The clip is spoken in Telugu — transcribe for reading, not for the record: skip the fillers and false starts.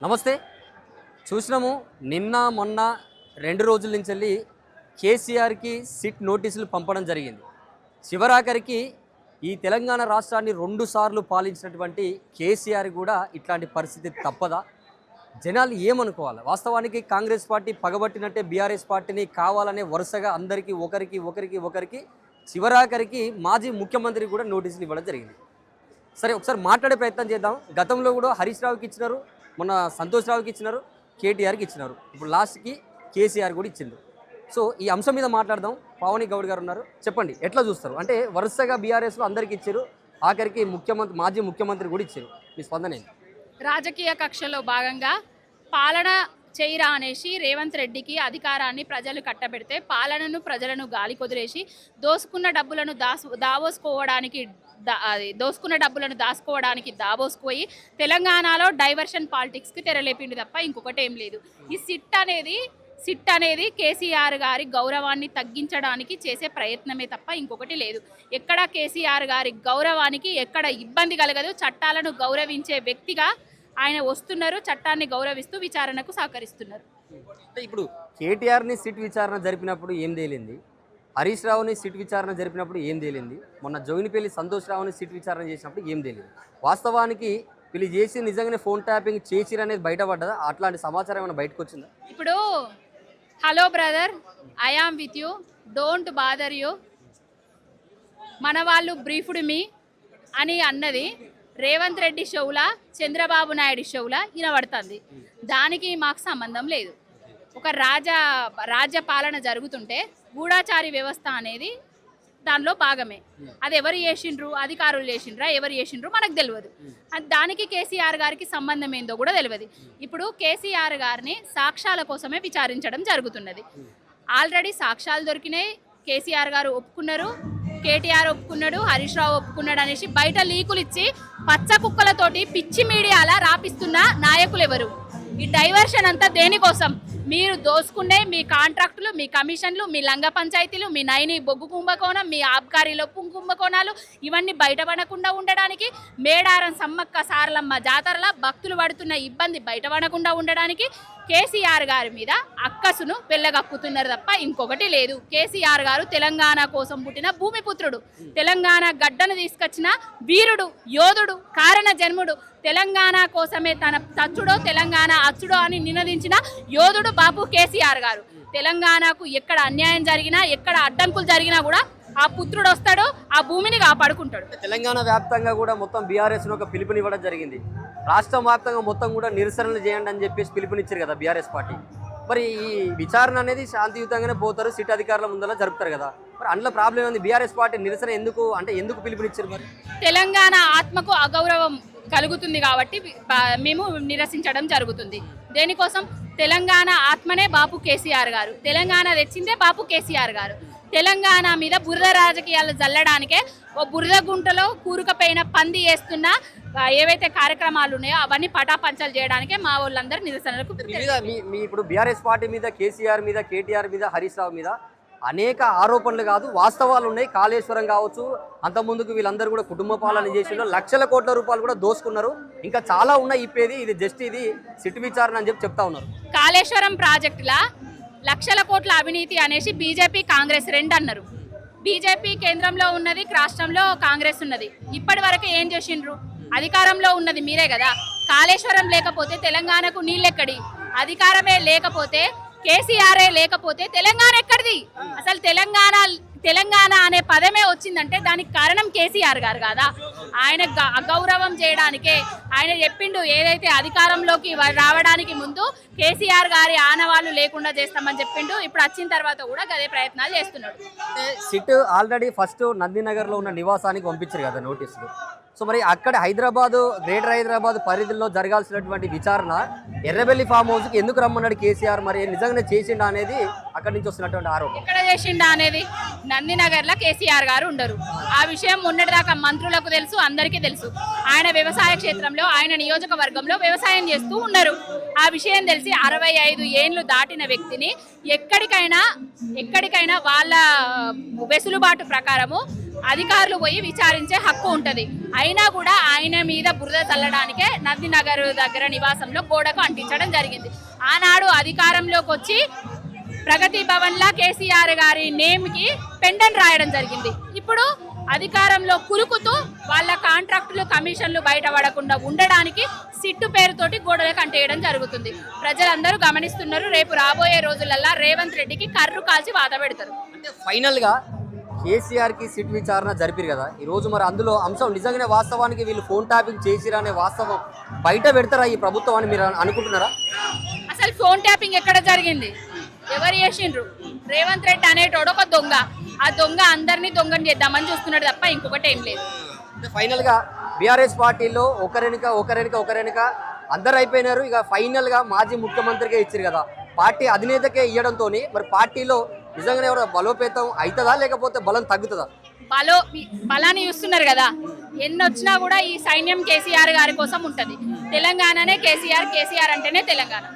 నమస్తే. చూసినాము నిన్న మొన్న 2 రోజుల నుంచి వెళ్ళి కేసీఆర్కి సిట్ నోటీసులు పంపడం జరిగింది. చివరాఖరికి ఈ తెలంగాణ రాష్ట్రాన్ని 2 సార్లు పాలించినటువంటి కేసీఆర్ కూడా ఇట్లాంటి పరిస్థితి తప్పదా? జనాలు ఏమనుకోవాలి? వాస్తవానికి కాంగ్రెస్ పార్టీ పగబట్టినట్టే బీఆర్ఎస్ పార్టీని కావాలనే వరుసగా అందరికీ ఒకరికి చివరాఖరికి మాజీ ముఖ్యమంత్రి కూడా నోటీసులు ఇవ్వడం జరిగింది. సరే, ఒకసారి మాట్లాడే ప్రయత్నం చేద్దాం. గతంలో కూడా హరీష్ రావుకి ఇచ్చినారు, మొన్న సంతోష్ రావుకి ఇచ్చినారు, కేటీఆర్కి ఇచ్చినారు, ఇప్పుడు లాస్ట్కి కేసీఆర్ కూడా ఇచ్చిండ్రు. సో ఈ అంశం మీద మాట్లాడదాం. పావని గౌడ్ గారు ఉన్నారు, చెప్పండి ఎట్లా చూస్తారు? అంటే వరుసగా బీఆర్ఎస్లో అందరికి ఇచ్చారు, ఆఖరికి మాజీ ముఖ్యమంత్రి కూడా ఇచ్చారు. మీ స్పందన ఏంటి? రాజకీయ కక్షలో భాగంగా పాలన చేయరా అనేసి రేవంత్ రెడ్డికి అధికారాన్ని ప్రజలు కట్టబెడితే పాలనను ప్రజలను గాలి కొదిలేసి దోసుకున్న డబ్బులను దాచుకోవడానికి దాబోసుకుపోయి తెలంగాణలో డైవర్షన్ పాలిటిక్స్కి తెరలేపిండి తప్ప ఇంకొకటి ఏం లేదు. ఈ సిట్ అనేది కేసీఆర్ గారి గౌరవాన్ని తగ్గించడానికి చేసే ప్రయత్నమే తప్ప ఇంకొకటి లేదు. ఎక్కడ కేసీఆర్ గారి గౌరవానికి ఎక్కడ ఇబ్బంది కలగదు. చట్టాలను గౌరవించే వ్యక్తిగా ఆయన వస్తున్నారు, చట్టాన్ని గౌరవిస్తూ విచారణకు సహకరిస్తున్నారు. అంటే ఇప్పుడు కేటీఆర్ని సిట్ విచారణ జరిపినప్పుడు ఏం తేలింది, హరీష్ రావుని సిట్ విచారణ జరిపినప్పుడు ఏం తేలింది, మొన్న జోగినిపల్లి సంతోష్ రావుని సిట్ విచారణ చేసినప్పుడు ఏం తేలింది? వాస్తవానికి వీళ్ళు చేసి నిజంగానే ఫోన్ ట్యాపింగ్ చేసిరు అనేది బయటపడ్డదా? అట్లాంటి సమాచారం ఏమైనా బయటకు వచ్చిందా? ఇప్పుడు hello brother, I am with you, don't bother you, మన వాళ్ళు బ్రీఫ్డ్ మీ అని అన్నది రేవంత్ రెడ్డి షోలా చంద్రబాబు నాయుడు షోలా వినబడుతుంది. దానికి మాకు సంబంధం లేదు. ఒక రాజ్య పాలన జరుగుతుంటే గూఢాచారి వ్యవస్థ అనేది దానిలో భాగమే. అది ఎవరు చేసిండ్రు, అధికారులు చేసిండ్రా, ఎవరు చేసిండ్రు మనకు తెలియదు. దానికి కేసీఆర్ గారికి సంబంధం ఏందో కూడా తెలియదు. ఇప్పుడు కేసీఆర్ గారిని సాక్ష్యాల కోసమే విచారించడం జరుగుతున్నది. ఆల్రెడీ సాక్ష్యాలు దొరికినాయి, కేసీఆర్ గారు ఒప్పుకున్నారు, కేటీఆర్ ఒప్పుకున్నాడు, హరీష్ రావు ఒప్పుకున్నాడు అనేసి బయట లీకులు ఇచ్చి పచ్చ కుక్కలతోటి పిచ్చి మీడియాలా రాపిస్తున్న నాయకులు ఎవరు? ఈ డైవర్షన్ అంతా దేనికోసం? మీరు దోసుకునే మీ కాంట్రాక్టులు, మీ కమిషన్లు, మీ లంగ పంచాయతీలు, మీ నైని బొగ్గు కుంభకోణం, మీ ఆబ్కారీ లొప్పు కుంభకోణాలు ఇవన్నీ బయటపడకుండా ఉండడానికి, మేడారం సమ్మక్క సారలమ్మ జాతరల భక్తులు పడుతున్న ఇబ్బంది బయటపడకుండా ఉండడానికి కేసీఆర్ గారి మీద అక్కసును వెళ్ళగక్కుతున్నారు తప్ప ఇంకొకటి లేదు. కేసీఆర్ గారు తెలంగాణ కోసం పుట్టిన భూమిపుత్రుడు, తెలంగాణ గడ్డను తీసుకొచ్చిన వీరుడు, యోధుడు, కారణ జన్ముడు, తెలంగాణ కోసమే తన తచ్చుడో తెలంగాణ అచ్చుడో అని నినదించిన యోధుడు బాపు కేసీఆర్ గారు. తెలంగాణకు ఎక్కడ అన్యాయం జరిగినా, ఎక్కడ అడ్డంకులు జరిగినా కూడా ఆ పుత్రుడు వస్తాడు, ఆ భూమిని కాపాడుకుంటాడు. తెలంగాణ వ్యాప్తంగా కూడా మొత్తం బీఆర్ఎస్ ఒక పిలుపునివ్వడం జరిగింది. రాష్ట్రం వ్యాప్తంగా మొత్తం కూడా నిరసనలు చేయండి అని చెప్పేసి పిలుపునిచ్చారు కదా బీఆర్ఎస్ పార్టీ. మరి ఈ విచారణ అనేది శాంతియుతంగానే పోతారు, సిట్ అధికారుల ముందర జరుపుతారు కదా, మరి అందులో ప్రాబ్లం ఉంది. బీఆర్ఎస్ పార్టీ నిరసన ఎందుకు పిలుపునిచ్చారు? మరి తెలంగాణ ఆత్మకు అగౌరవం కలుగుతుంది కాబట్టి మేము నిరసించడం జరుగుతుంది. దేనికోసం? తెలంగాణ ఆత్మనే బాపు కేసీఆర్ గారు, తెలంగాణ తెచ్చిందే బాపు కేసీఆర్ గారు. తెలంగాణ మీద బురద రాజకీయాలు జల్లడానికే ఓ బురద గుంటలో కూరుకపోయిన పంది వేస్తున్న ఏవైతే కార్యక్రమాలు ఉన్నాయో అవన్నీ పటాపంచలు చేయడానికే మా వాళ్ళందరూ నిరసనలకు. ఇప్పుడు బీఆర్ఎస్ పార్టీ మీద, కేసీఆర్ మీద, కేటీఆర్ మీద, హరీష్ రావు మీద అనేక ఆరోపణలు కాదు వాస్తవాలు ఉన్నాయి. కాళేశ్వరం కావచ్చు, అంతకుముందుకు వీళ్ళందరూ కూడా కుటుంబ పాలన చేసిన లక్షల కోట్ల రూపాయలు కూడా దోసుకున్నారు. ఇంకా చాలా ఉన్నాయి ఇప్పేది. ఇది జస్ట్ ఇది సిట్ విచారణ అని చెప్తా ఉన్నారు. కాళేశ్వరం ప్రాజెక్టులా లక్షల కోట్ల అవినీతి అనేసి బీజేపీ కాంగ్రెస్ రెండు అన్నారు. బీజేపీ కేంద్రంలో ఉన్నది, రాష్ట్రంలో కాంగ్రెస్ ఉన్నది. ఇప్పటి వరకు ఏం చేసిండ్రు? అధికారంలో ఉన్నది మీరే కదా. కాళేశ్వరం లేకపోతే తెలంగాణకు నీళ్ళెక్కడి? అధికారమే లేకపోతే, కేసీఆర్ లేకపోతే తెలంగాణ ఎక్కడిది? అసలు తెలంగాణ అనే పదమే వచ్చిందంటే దానికి కారణం కేసీఆర్ గారు కాదా? ఆయన అగౌరవం చేయడానికే ఆయన చెప్పిండు, ఏదైతే అధికారంలోకి రావడానికి ముందు కేసీఆర్ గారి ఆనవాళ్ళు లేకుండా చేస్తామని చెప్పిండు. ఇప్పుడు వచ్చిన తర్వాత కూడా అదే ప్రయత్నాలు చేస్తున్నాడు. సిట్ ఆల్రెడీ ఫస్ట్ నందినగర్లో ఉన్న నివాసానికి పంపించారు కదా నోటీసులు. సో మరి అక్కడ గ్రేటర్ హైదరాబాద్ పరిధిలో జరగాల్సినటువంటి విచారణ ఎర్రబెల్లి ఫామ్ హౌస్కి ఎందుకు రమ్మన్నాడు కేసీఆర్? మరి నిజంగానే చేసిండా అనేది అక్కడి నుంచి వస్తున్నటువంటి ఆరోపణ. ఎక్కడ చేసిండా అనేది నందినగర్లో కేసీఆర్ గారు ఉండరు. ఆ విషయం మొన్నటిదాకా మంత్రులకు తెలుసు, అందరికీ తెలుసు. ఆయన వ్యవసాయ క్షేత్రంలో, ఆయన నియోజకవర్గంలో వ్యవసాయం చేస్తూ ఉన్నారు. ఆ విషయం తెలిసి 65 ఏళ్ళు దాటిన వ్యక్తిని ఎక్కడికైనా వాళ్ళ వెసులుబాటు ప్రకారము అధికారులు పోయి విచారించే హక్కు ఉంటుంది. అయినా కూడా ఆయన మీద బురద చల్లడానికే నందినగర్ దగ్గర నివాసంలో గోడకు అంటించడం జరిగింది. ఆనాడు అధికారంలోకి వచ్చి ప్రగతి భవన్లా కేసీఆర్ గారి నేమ్కి పెండెంట్ రాయడం జరిగింది. ఇప్పుడు అధికారంలో కురుకుతూ వాళ్ళ కాంట్రాక్టులు కమిషన్లు బయటపడకుండా ఉండడానికి సిట్టు పేరుతోటి గోడలకు అంటేయడం జరుగుతుంది. ప్రజలందరూ గమనిస్తున్నారు. రేపు రాబోయే రోజులల్లా రేవంత్ రెడ్డికి కర్రు కాల్చి వాత పెడతారు. అంటే ఫైనల్గా కేసీఆర్కి సిట్ విచారణ జరిపారు కదా, ఈరోజు మరి అందులో అంశం నిజంగానే వాస్తవానికి వీళ్ళు ఫోన్ ట్యాపింగ్ చేసిరా అనే వాస్తవం బయట పెడతారా ఈ ప్రభుత్వం అని మీరు అనుకుంటున్నారా? అసలు ఫోన్ ట్యాపింగ్ ఎక్కడ జరిగింది? ఎవరు చేసిండ్రు? రేవంత్ రెడ్డి అనేటోడు ఒక దొంగ. ఆ దొంగ అందరినీ దొంగని చేద్దామని చూస్తున్నాడు తప్ప ఇంకొకటి ఏం లేదు. ఫైనల్గా బీఆర్ఎస్ పార్టీలో ఒకరెనుక అందరు అయిపోయినారు. ఇక ఫైనల్గా మాజీ ముఖ్యమంత్రిగా ఇచ్చారు కదా, పార్టీ అధినేతకే ఇవ్వడంతో మరి పార్టీలో నిజంగానే ఎవరో బలోపేతం అవుతుందా లేకపోతే బలం తగ్గుతుందా? బలాన్ని చూస్తున్నారు కదా, ఎన్ని వచ్చినా కూడా ఈ సైన్యం కేసీఆర్ గారి కోసం ఉంటుంది. తెలంగాణనే కేసీఆర్, కేసీఆర్ అంటేనే తెలంగాణ.